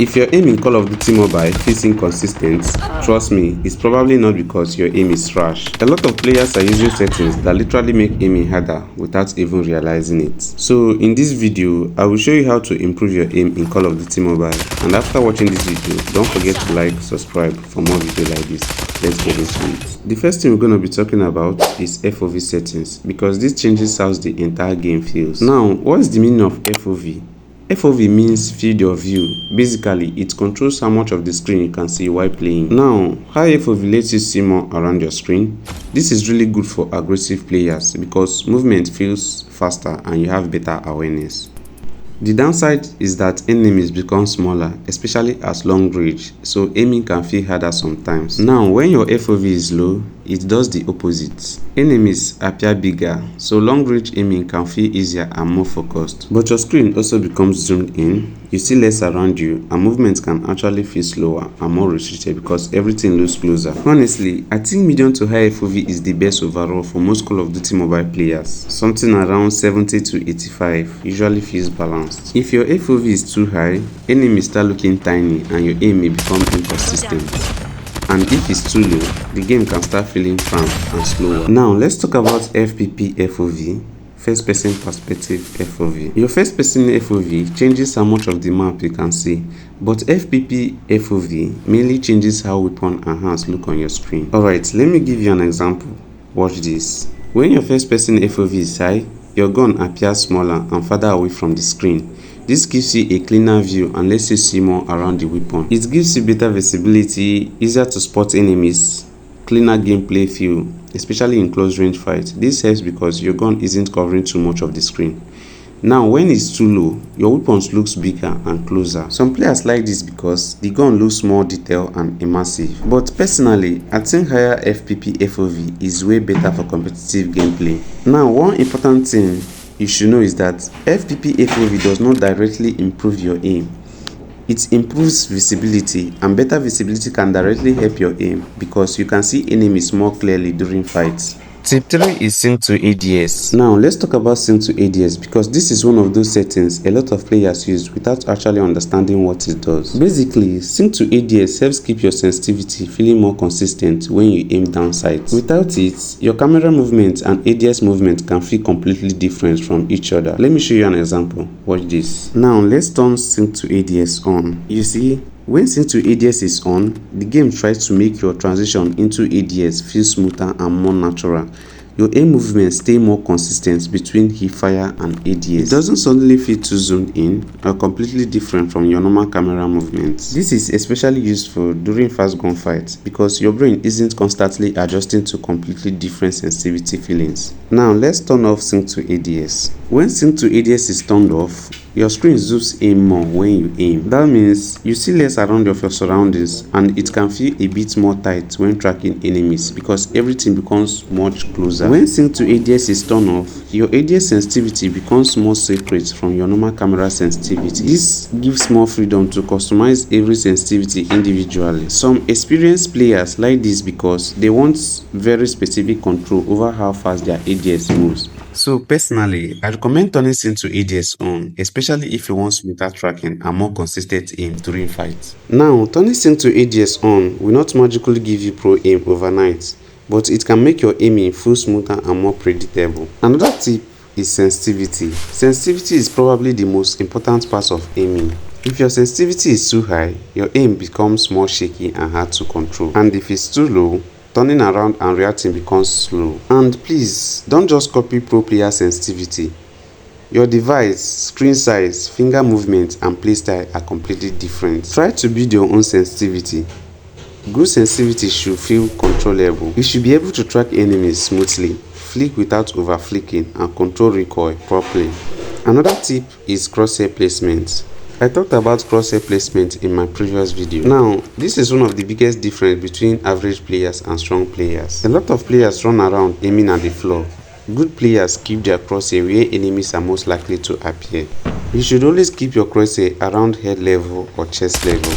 If your aim in Call of Duty Mobile feels inconsistent, trust me, it's probably not because your aim is trash. A lot of players are using settings that literally make aiming harder without even realizing it. So in this video, I will show you how to improve your aim in Call of Duty Mobile. And after watching this video, don't forget to like, subscribe for more videos like this. Let's get into it. The first thing we're going to be talking about is FOV settings, because this changes how the entire game feels. Now, what is the meaning of FOV? FOV means field of view. Basically, it controls how much of the screen you can see while playing. Now, high FOV lets you see more around your screen. This is really good for aggressive players because movement feels faster and you have better awareness. The downside is that enemies become smaller, especially at long range, so aiming can feel harder sometimes. Now, when your FOV is low, it does the opposite. Enemies appear bigger, so long range aiming can feel easier and more focused. But your screen also becomes zoomed in, you see less around you, and movements can actually feel slower and more restricted because everything looks closer. Honestly, I think medium to high FOV is the best overall for most Call of Duty Mobile players. Something around 70 to 85 usually feels balanced. If your FOV is too high, enemies start looking tiny and your aim may become inconsistent. And if it's too low, the game can start feeling cramped and slower. Now let's talk about FPP FOV, first person perspective FOV. Your first person FOV changes how much of the map you can see, but FPP FOV mainly changes how weapon and hands look on your screen. Alright, let me give you an example. Watch this. When your first person FOV is high, your gun appears smaller and farther away from the screen. This gives you a cleaner view and lets you see more around the weapon. It gives you better visibility, easier to spot enemies, cleaner gameplay feel, especially in close range fights. This helps because your gun isn't covering too much of the screen. Now, when it's too low, your weapons looks bigger and closer. Some players like this because the gun looks more detailed and immersive. But personally, I think higher FPP FOV is way better for competitive gameplay. Now, one important thing you should know is that FPP FOV does not directly improve your aim. It improves visibility, and better visibility can directly help your aim because you can see enemies more clearly during fights. Tip 3 is sync to ADS. Now let's talk about sync to ADS because this is one of those settings a lot of players use without actually understanding what it does. Basically, sync to ADS helps keep your sensitivity feeling more consistent when you aim down sights. Without it, your camera movement and ADS movement can feel completely different from each other. Let me show you an example. Watch this. Now let's turn sync to ADS on. You see, when sync to ADS is on, the game tries to make your transition into ADS feel smoother and more natural. Your aim movements stay more consistent between hipfire and ADS. It doesn't suddenly feel too zoomed in or completely different from your normal camera movements. This is especially useful during fast gunfights because your brain isn't constantly adjusting to completely different sensitivity feelings. Now let's turn off sync to ADS. When sync to ADS is turned off, your screen zooms in more when you aim. That means you see less around of your surroundings and it can feel a bit more tight when tracking enemies because everything becomes much closer. When sync to ADS is turned off, your ADS sensitivity becomes more separate from your normal camera sensitivity. This gives more freedom to customize every sensitivity individually. Some experienced players like this because they want very specific control over how fast their ADS moves. So personally, I recommend turning sync to ADS on, especially if you want smoother tracking and more consistent aim during fights. Now, turning sync to ADS on will not magically give you pro aim overnight, but it can make your aiming feel smoother and more predictable. Another tip is sensitivity. Sensitivity is probably the most important part of aiming. If your sensitivity is too high, your aim becomes more shaky and hard to control. And if it's too low, turning around and reacting becomes slow. And please, don't just copy pro player sensitivity. Your device, screen size, finger movement, and playstyle are completely different. Try to build your own sensitivity. Good sensitivity should feel controllable. You should be able to track enemies smoothly, flick without over flicking, and control recoil properly. Another tip is crosshair placement. I talked about crosshair placement in my previous video. Now, this is one of the biggest difference between average players and strong players. A lot of players run around aiming at the floor. Good players keep their crosshair where enemies are most likely to appear. You should always keep your crosshair around head level or chest level.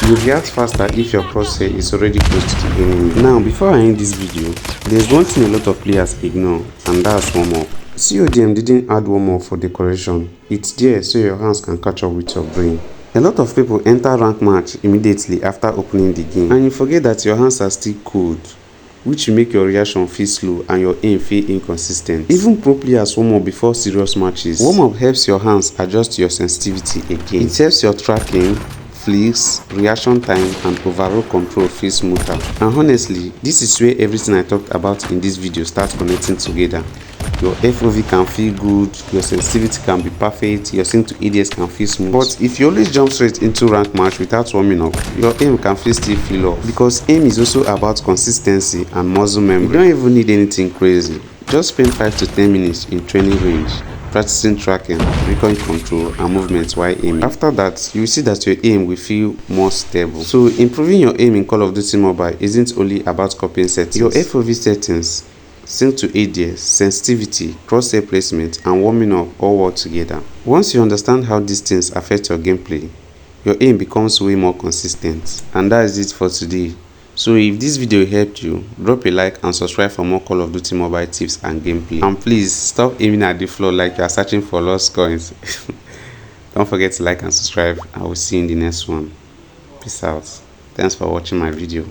You react faster if your crosshair is already close to the enemy. Now, before I end this video, there's one thing a lot of players ignore, and that's warm up. CODM didn't add warm up for decoration. It's there so your hands can catch up with your brain. A lot of people enter rank match immediately after opening the game, and you forget that your hands are still cold, which will make your reaction feel slow and your aim feel inconsistent. Even pro players warm up before serious matches. Warm up helps your hands adjust to your sensitivity again. It helps your tracking, flicks, reaction time and overall control feel smoother. And honestly, this is where everything I talked about in this video starts connecting together. Your FOV can feel good, your sensitivity can be perfect, your sync to ADS can feel smooth. But if you always jump straight into rank match without warming up, your aim can still feel off. Because aim is also about consistency and muscle memory. You don't even need anything crazy. Just spend 5 to 10 minutes in training range, practicing tracking, recoil control and movements while aiming. After that, you will see that your aim will feel more stable. So improving your aim in Call of Duty Mobile isn't only about copying settings. Your FOV settings, sync to ADS, sensitivity, crosshair placement and warming up all work together. Once you understand how these things affect your gameplay, your aim becomes way more consistent. And that is it for today. So if this video helped you, drop a like and subscribe for more Call of Duty Mobile tips and gameplay. And please stop aiming at the floor like you are searching for lost coins. Don't forget to like and subscribe. I will see you in the next one. Peace out. Thanks for watching my video.